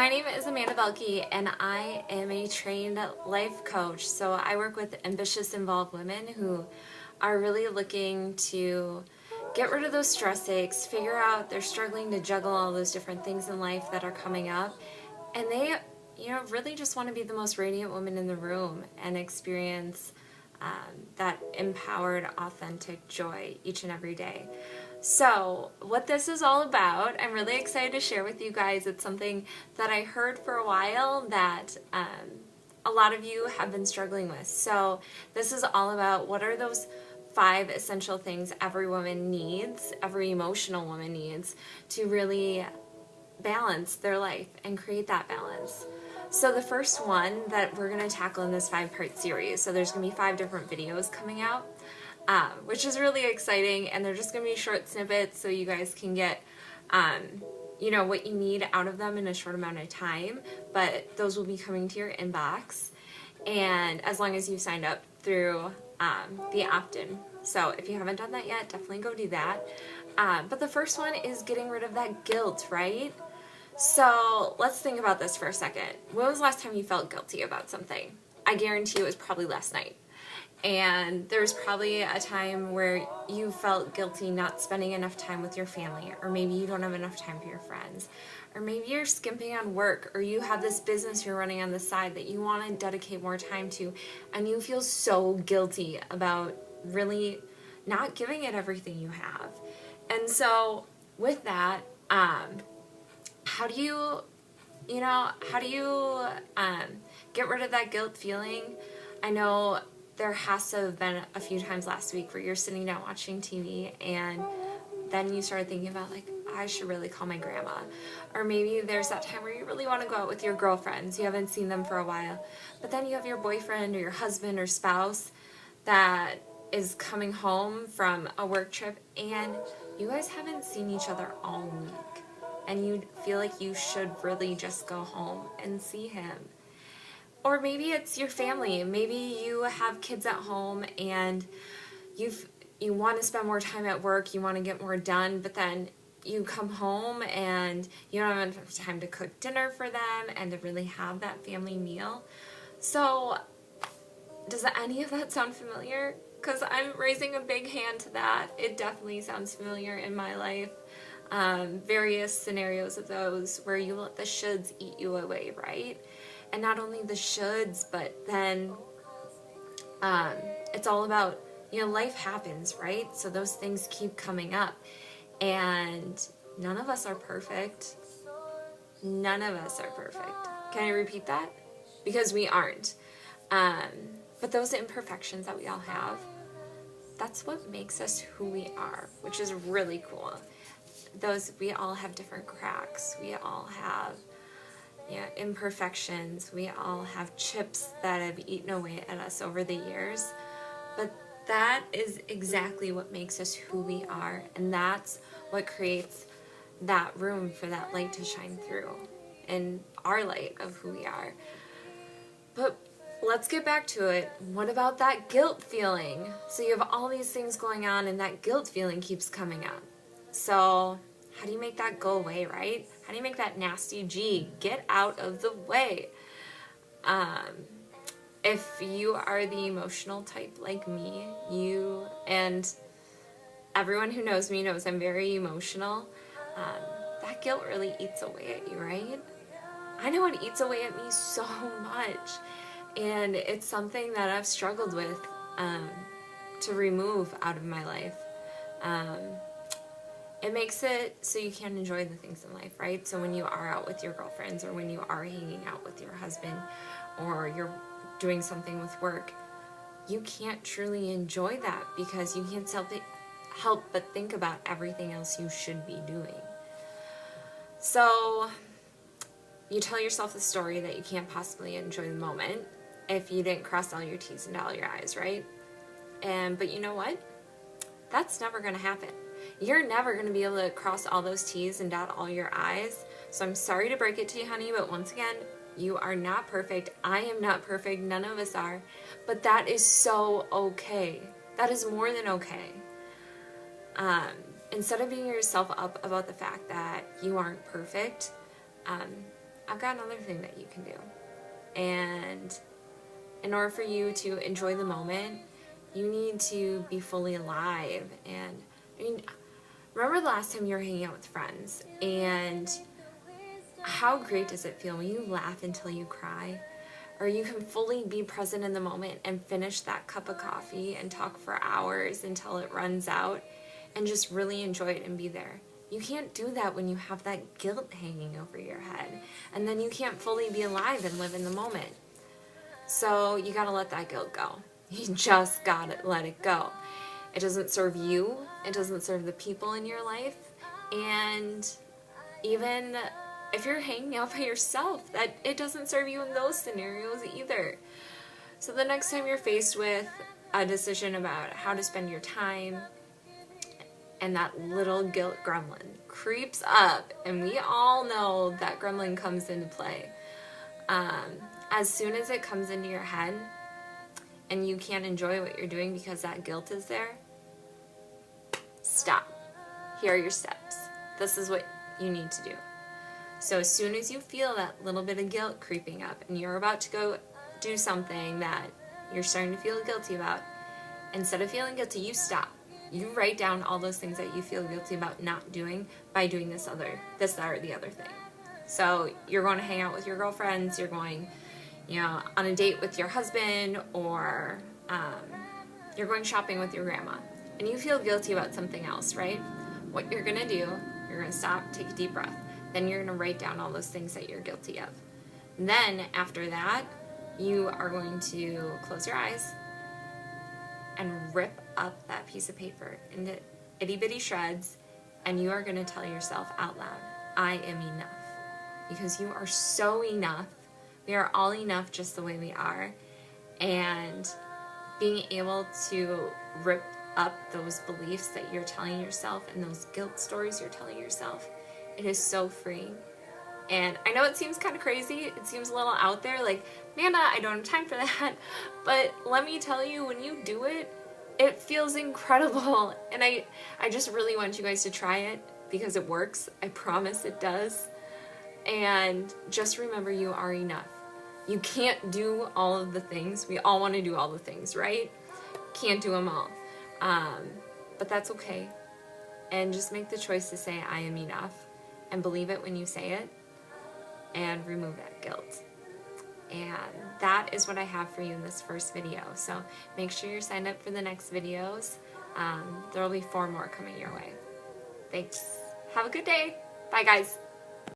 My name is Amanda Belke, and I am a trained life coach. So I work with ambitious, involved women who are really looking to get rid of those stress aches, figure out they're struggling to juggle all those different things in life that are coming up, and they, really just want to be the most radiant woman in the room and experience that empowered, authentic joy each and every day. So, what this is all about, I'm really excited to share with you guys. It's something that I heard for a while that a lot of you have been struggling with. So, this is all about what are those 5 essential things every woman needs, every emotional woman needs, to really balance their life and create that balance. So the first one that we're going to tackle in this 5-part series, so there's going to be 5 different videos coming out, which is really exciting, and they're just going to be short snippets so you guys can get, what you need out of them in a short amount of time, but those will be coming to your inbox, and as long as you signed up through the opt-in. So if you haven't done that yet, definitely go do that. But the first one is getting rid of that guilt, right? So let's think about this for a second. When was the last time you felt guilty about something? I guarantee it was probably last night. And there was probably a time where you felt guilty not spending enough time with your family, or maybe you don't have enough time for your friends, or maybe you're skimping on work, or you have this business you're running on the side that you want to dedicate more time to, and you feel so guilty about really not giving it everything you have. And so with that, how do you get rid of that guilt feeling? I know there has to have been a few times last week where you're sitting down watching TV and then you started thinking about, like, I should really call my grandma. Or maybe there's that time where you really want to go out with your girlfriends. You haven't seen them for a while. But then you have your boyfriend or your husband or spouse that is coming home from a work trip and you guys haven't seen each other all week. And you feel like you should really just go home and see him. Or maybe it's your family. Maybe you have kids at home and you want to spend more time at work, you want to get more done, but then you come home and you don't have enough time to cook dinner for them and to really have that family meal. So, does any of that sound familiar? Because I'm raising a big hand to that. It definitely sounds familiar in my life. Various scenarios of those where you let the shoulds eat you away, right? And not only the shoulds, but then it's all about, life happens, right? So those things keep coming up. And none of us are perfect. None of us are perfect. Can I repeat that? Because we aren't. But those imperfections that we all have, that's what makes us who we are, which is really cool. We all have different cracks. We all have imperfections. We all have chips that have eaten away at us over the years. But that is exactly what makes us who we are. And that's what creates that room for that light to shine through in our light of who we are. But let's get back to it. What about that guilt feeling? So you have all these things going on and that guilt feeling keeps coming up. So how do you make that go away, right? How do you make that nasty G get out of the way? If you are the emotional type like me, you and everyone who knows me knows I'm very emotional, that guilt really eats away at you, right? I know it eats away at me so much. And it's something that I've struggled with to remove out of my life. It makes it so you can't enjoy the things in life, right? So when you are out with your girlfriends or when you are hanging out with your husband or you're doing something with work, you can't truly enjoy that because you can't help but think about everything else you should be doing. So you tell yourself the story that you can't possibly enjoy the moment if you didn't cross all your T's and dot all your I's, right? But you know what? That's never going to happen. You're never going to be able to cross all those T's and dot all your I's. So I'm sorry to break it to you, honey, but once again, you are not perfect. I am not perfect. None of us are. But that is so okay. That is more than okay. Instead of beating yourself up about the fact that you aren't perfect, I've got another thing that you can do. And in order for you to enjoy the moment, you need to be fully alive. And I mean, remember the last time you were hanging out with friends, and how great does it feel when you laugh until you cry? Or you can fully be present in the moment and finish that cup of coffee and talk for hours until it runs out and just really enjoy it and be there. You can't do that when you have that guilt hanging over your head, and then you can't fully be alive and live in the moment. So you gotta let that guilt go. You just gotta let it go. It doesn't serve you, it doesn't serve the people in your life, and even if you're hanging out by yourself, that it doesn't serve you in those scenarios either. So the next time you're faced with a decision about how to spend your time, and that little guilt gremlin creeps up, and we all know that gremlin comes into play. As soon as it comes into your head and you can't enjoy what you're doing because that guilt is there, stop. Here are your steps. This is what you need to do. So as soon as you feel that little bit of guilt creeping up and you're about to go do something that you're starting to feel guilty about, instead of feeling guilty, you stop. You write down all those things that you feel guilty about not doing by doing this, that, or the other thing. So you're going to hang out with your girlfriends, you're going, on a date with your husband, or you're going shopping with your grandma, and you feel guilty about something else, right? What you're going to do, you're going to stop, take a deep breath. Then you're going to write down all those things that you're guilty of. And then after that, you are going to close your eyes and rip up that piece of paper into itty bitty shreds, and you are going to tell yourself out loud, I am enough. Because you are so enough. We are all enough just the way we are. And being able to rip up those beliefs that you're telling yourself and those guilt stories you're telling yourself, it is so freeing. And I know it seems kind of crazy, it seems a little out there, like, Nana, I don't have time for that. But let me tell you, when you do it, it feels incredible. And I just really want you guys to try it because it works. I promise it does. And just remember, you are enough. You can't do all of the things. We all want to do all the things, right? Can't do them all. But that's okay. And just make the choice to say, I am enough. And believe it when you say it. And remove that guilt. And that is what I have for you in this first video. So make sure you're signed up for the next videos. There will be 4 more coming your way. Thanks. Have a good day. Bye, guys.